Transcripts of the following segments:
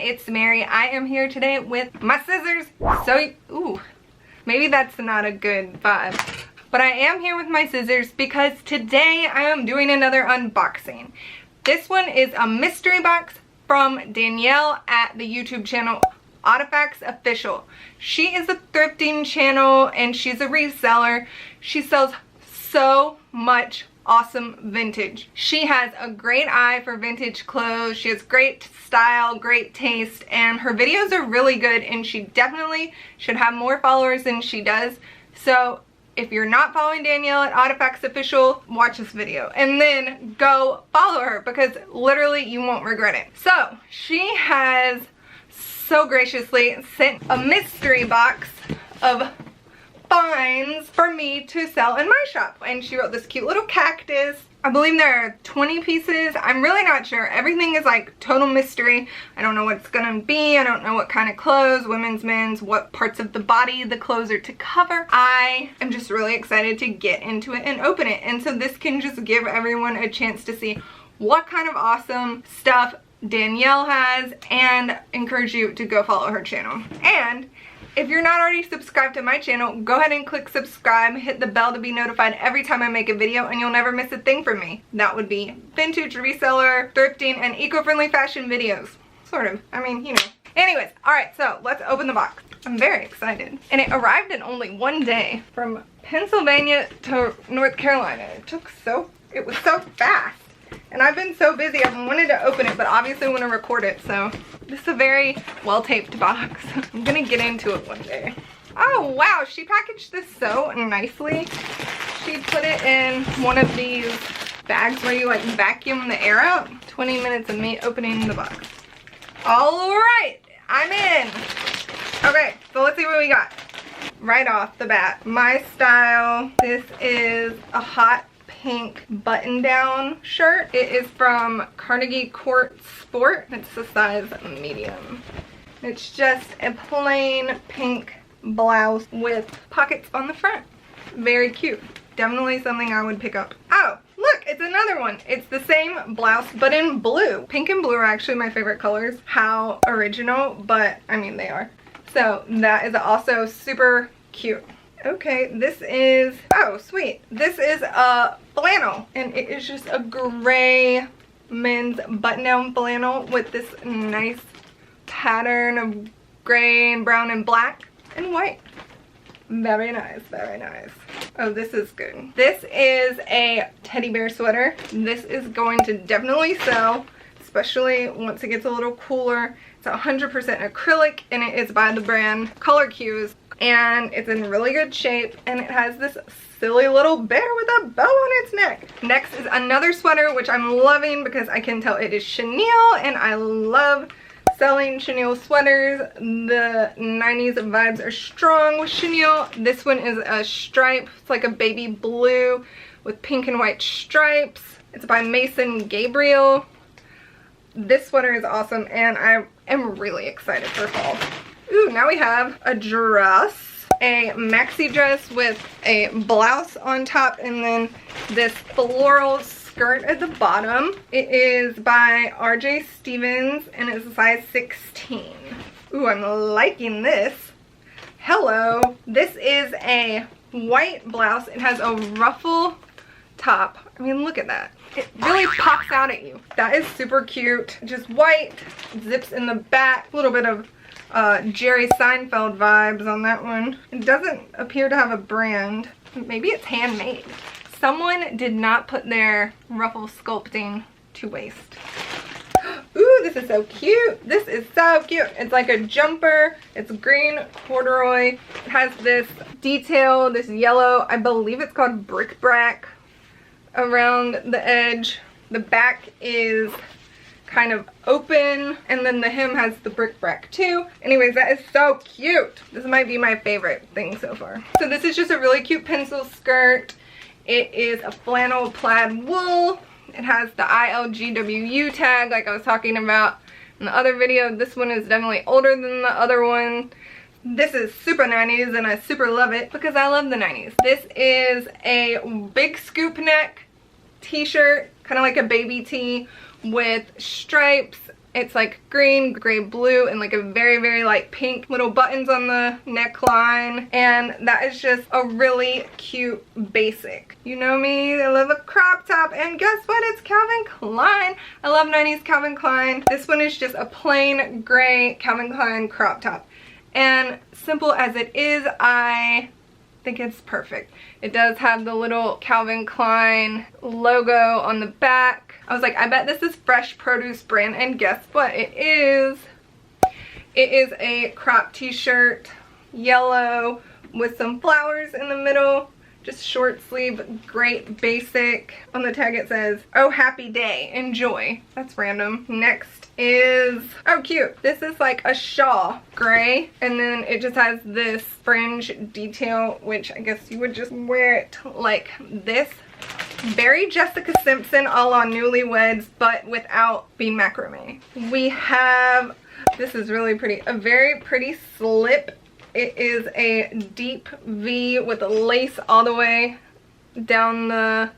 it's Mary. I am here today with my scissors. So, ooh, maybe that's not a good vibe. But I am here with my scissors because today I am doing another unboxing. This one is a mystery box from Danielle at the YouTube channel Artifacts Official. She is a thrifting channel and she's a reseller. She sells so much awesome vintage. She has a great eye for vintage clothes. She has great style, great taste, and her videos are really good, and she definitely should have more followers than she does. So if you're not following Danielle at Artifacts Official, watch this video and then go follow her because literally you won't regret it. So she has so graciously sent a mystery box of finds for me to sell in my shop, and she wrote this cute little cactus. I believe there are 20 pieces. I'm really not sure. Everything is like total mystery. I don't know what it's gonna be. I don't know what kind of clothes, women's, men's, what parts of the body the clothes are to cover. I am just really excited to get into it and open it, and so this can just give everyone a chance to see what kind of awesome stuff Danielle has and encourage you to go follow her channel. And if you're not already subscribed to my channel, go ahead and click subscribe, hit the bell to be notified every time I make a video, and you'll never miss a thing from me. That would be vintage, reseller, thrifting, and eco-friendly fashion videos. Sort of. I mean, you know. Anyways, alright, so let's open the box. I'm very excited. And it arrived in only one day from Pennsylvania to North Carolina. It was so fast. And I've been so busy, I've wanted to open it, but obviously want to record it, so this is a very well-taped box. I'm gonna get into it one day. Oh wow, she packaged this so nicely. She put it in one of these bags where you like vacuum the air out. 20 minutes of me opening the box. Alright, I'm in. Okay, so let's see what we got. Right off the bat, my style. This is a hot pink button-down shirt. It is from Carnegie Court Sport. It's the size medium. It's just a plain pink blouse with pockets on the front. Very cute. Definitely something I would pick up. Oh, look, it's another one. It's the same blouse, but in blue. Pink and blue are actually my favorite colors. How original, but I mean, they are. So that is also super cute. Okay, this is, oh sweet, this is a flannel, and it is just a gray men's button-down flannel with this nice pattern of gray and brown and black and white. Very nice, very nice. Oh, this is good. This is a teddy bear sweater. This is going to definitely sell, especially once it gets a little cooler. It's 100% acrylic, and it is by the brand Color Cues. And it's in really good shape, and it has this silly little bear with a bow on its neck. Next is another sweater, which I'm loving because I can tell it is chenille, and I love selling chenille sweaters. The 90s vibes are strong with chenille. This one is a stripe. It's like a baby blue with pink and white stripes. It's by Mason Gabriel. This sweater is awesome, and I am really excited for fall. Ooh, now we have a dress, a maxi dress with a blouse on top, and then this floral skirt at the bottom. It is by RJ Stevens, and it's a size 16. Ooh, I'm liking this. Hello. This is a white blouse. It has a ruffle top. I mean, look at that. It really pops out at you. That is super cute. Just white, zips in the back, a little bit of Jerry Seinfeld vibes on that one. It doesn't appear to have a brand. Maybe it's handmade. Someone did not put their ruffle sculpting to waste. Ooh, this is so cute. This is so cute. It's like a jumper. It's green corduroy. It has this detail, this yellow, I believe it's called bric-a-brac around the edge. The back is kind of open, and then the hem has the bric-a-brac too. Anyways, that is so cute. This might be my favorite thing so far. So this is just a really cute pencil skirt. It is a flannel plaid wool. It has the ILGWU tag like I was talking about in the other video. This one is definitely older than the other one. This is super 90s, and I super love it because I love the 90s. This is a big scoop neck t-shirt, kind of like a baby tee with stripes, It's like green, gray, blue, and like a very, very light pink. Little buttons on the neckline. And that is just a really cute basic. You know me, I love a crop top. And guess what? It's Calvin Klein. I love 90s Calvin Klein. This one is just a plain gray Calvin Klein crop top. And simple as it is, I think it's perfect. It does have the little Calvin Klein logo on the back. I was like, I bet this is fresh produce brand, and guess what? It is. It is a crop t-shirt, yellow with some flowers in the middle. Just short sleeve, great basic. On the tag it says, "Oh happy day, enjoy." That's random. Next is, oh cute, this is like a shawl, gray, and then it just has this fringe detail, which I guess you would just wear it like this. Very Jessica Simpson a la Newlyweds, but without being macrame. We have, this is really pretty, a very pretty slip. It is a deep V with a lace all the way down the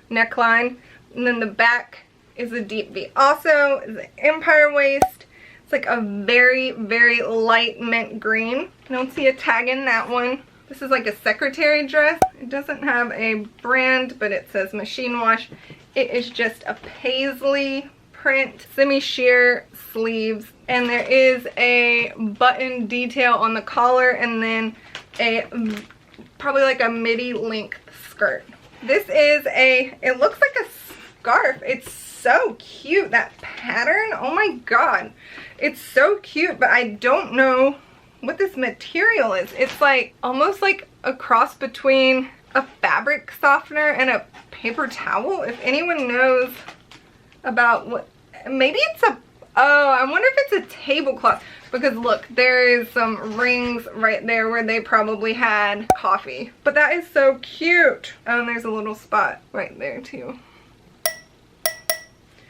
neckline. And then the back is a deep V. Also, is an empire waist. It's like a very, very light mint green. I don't see a tag in that one. This is like a secretary dress. It doesn't have a brand, but it says machine wash. It is just a paisley print, semi-sheer sleeves, and there is a button detail on the collar, and then a probably like a midi length skirt. This is a, it looks like a scarf. It's so cute, that pattern. Oh my god, it's so cute, but I don't know what this material is. It's like almost like a cross between a fabric softener and a paper towel. If anyone knows about what, maybe it's a, oh, I wonder if it's a tablecloth, because look, there is some rings right there where they probably had coffee. But that is so cute. Oh, and there's a little spot right there too.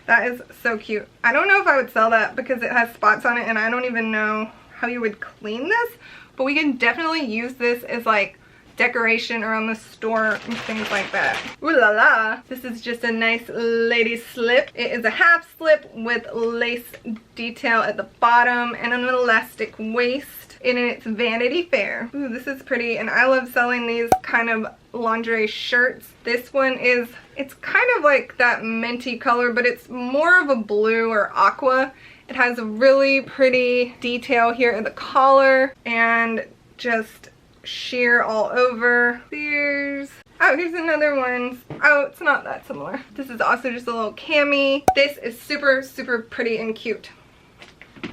That is so cute. I don't know if I would sell that because it has spots on it, and I don't even know how you would clean this, but we can definitely use this as like decoration around the store and things like that. Ooh la la. This is just a nice lady slip. It is a half slip with lace detail at the bottom and an elastic waist, and it's Vanity Fair. Ooh, this is pretty, and I love selling these kind of lingerie shirts. This one is, it's kind of like that minty color, but it's more of a blue or aqua. It has a really pretty detail here at the collar and just sheer all over. Here's another one. Oh, it's not that similar. This is also just a little cami. This is super, super pretty and cute.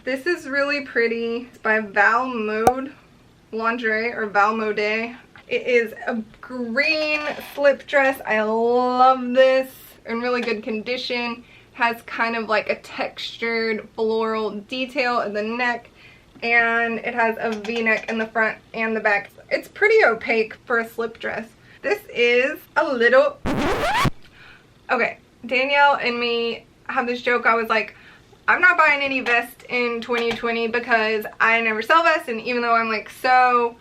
This is really pretty. It's by Val Mode Lingerie, or Val Mode. It is a green slip dress. I love this. In really good condition. Has kind of like a textured floral detail in the neck, and it has a v-neck in the front and the back. It's pretty opaque for a slip dress. This is a little, okay, Danielle and me have this joke. I was like, I'm not buying any vests in 2020 because I never sell vests, and even though I'm like so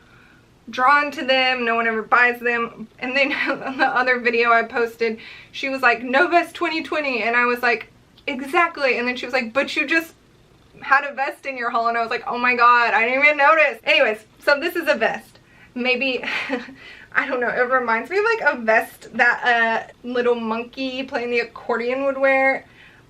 drawn to them, no one ever buys them. And then on the other video I posted, she was like, no vest 2020, and I was like, exactly. And then she was like, but you just had a vest in your haul, and I was like, oh my god, I didn't even notice. Anyways, so this is a vest. Maybe I don't know, it reminds me of like a vest that a little monkey playing the accordion would wear,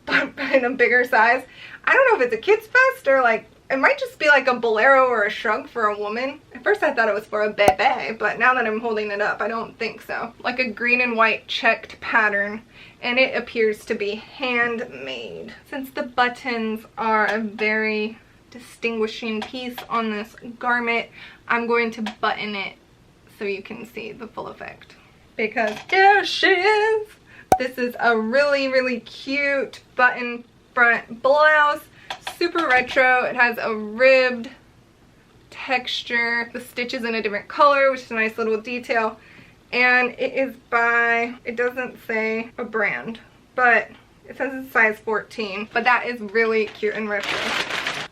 but in a bigger size. I don't know if it's a kid's vest or like, it might just be like a bolero or a shrug for a woman. At first I thought it was for a bebe, but now that I'm holding it up, I don't think so. Like a green and white checked pattern, and it appears to be handmade. Since the buttons are a very distinguishing piece on this garment, I'm going to button it so you can see the full effect. Because there she is! This is a really, really cute button front blouse. Super retro. It has a ribbed texture. The stitch is in a different color, which is a nice little detail. And it is by, it doesn't say a brand, but it says it's size 14. But that is really cute and retro.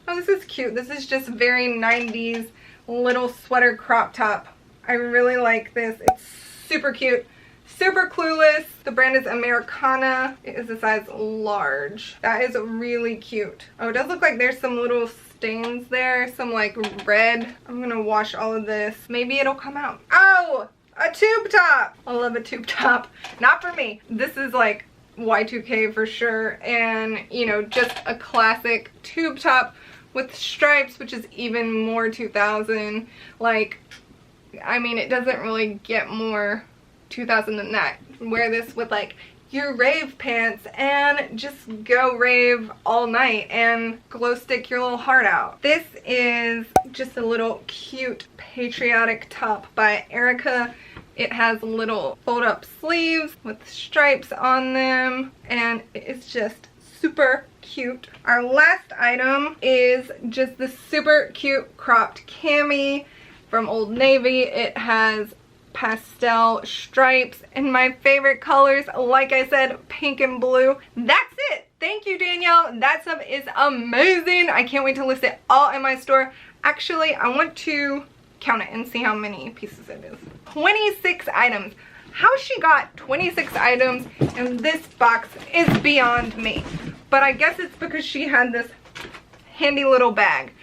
Oh, this is cute. This is just very 90s little sweater crop top. I really like this. It's super cute. Super Clueless. The brand is Americana. It is a size large. That is really cute. Oh, it does look like there's some little stains there. Some like red. I'm gonna wash all of this. Maybe it'll come out. Oh! A tube top! I love a tube top. Not for me. This is like Y2K for sure. And, you know, just a classic tube top with stripes, which is even more 2000. Like, I mean, it doesn't really get more 2000 than that. Wear this with like your rave pants and just go rave all night and glow stick your little heart out. This is just a little cute patriotic top by Erica. It has little fold-up sleeves with stripes on them, and it's just super cute. Our last item is just the super cute cropped cami from Old Navy. It has pastel stripes in my favorite colors, like I said, pink and blue. That's it. Thank you, Danielle. That stuff is amazing. I can't wait to list it all in my store. Actually, I want to count it and see how many pieces it is. 26 items. How she got 26 items in this box is beyond me. But I guess it's because she had this handy little bag.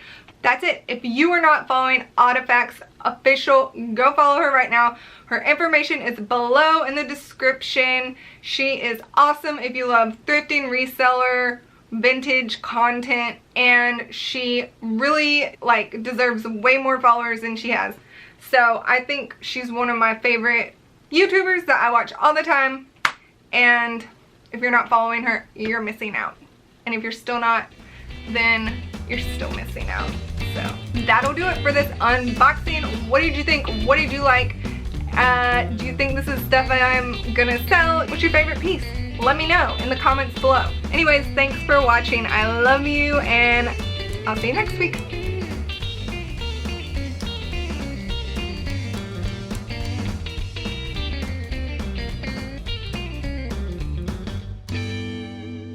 That's it. If you are not following Artifacts Official, go follow her right now. Her information is below in the description. She is awesome if you love thrifting, reseller, vintage content, and she really like deserves way more followers than she has. So I think she's one of my favorite YouTubers that I watch all the time, and if you're not following her, you're missing out. And if you're still not, then you're still missing out. So that'll do it for this unboxing. What did you think? What did you like? Do you think this is stuff I'm gonna sell? What's your favorite piece? Let me know in the comments below. Anyways, thanks for watching. I love you, and I'll see you next week.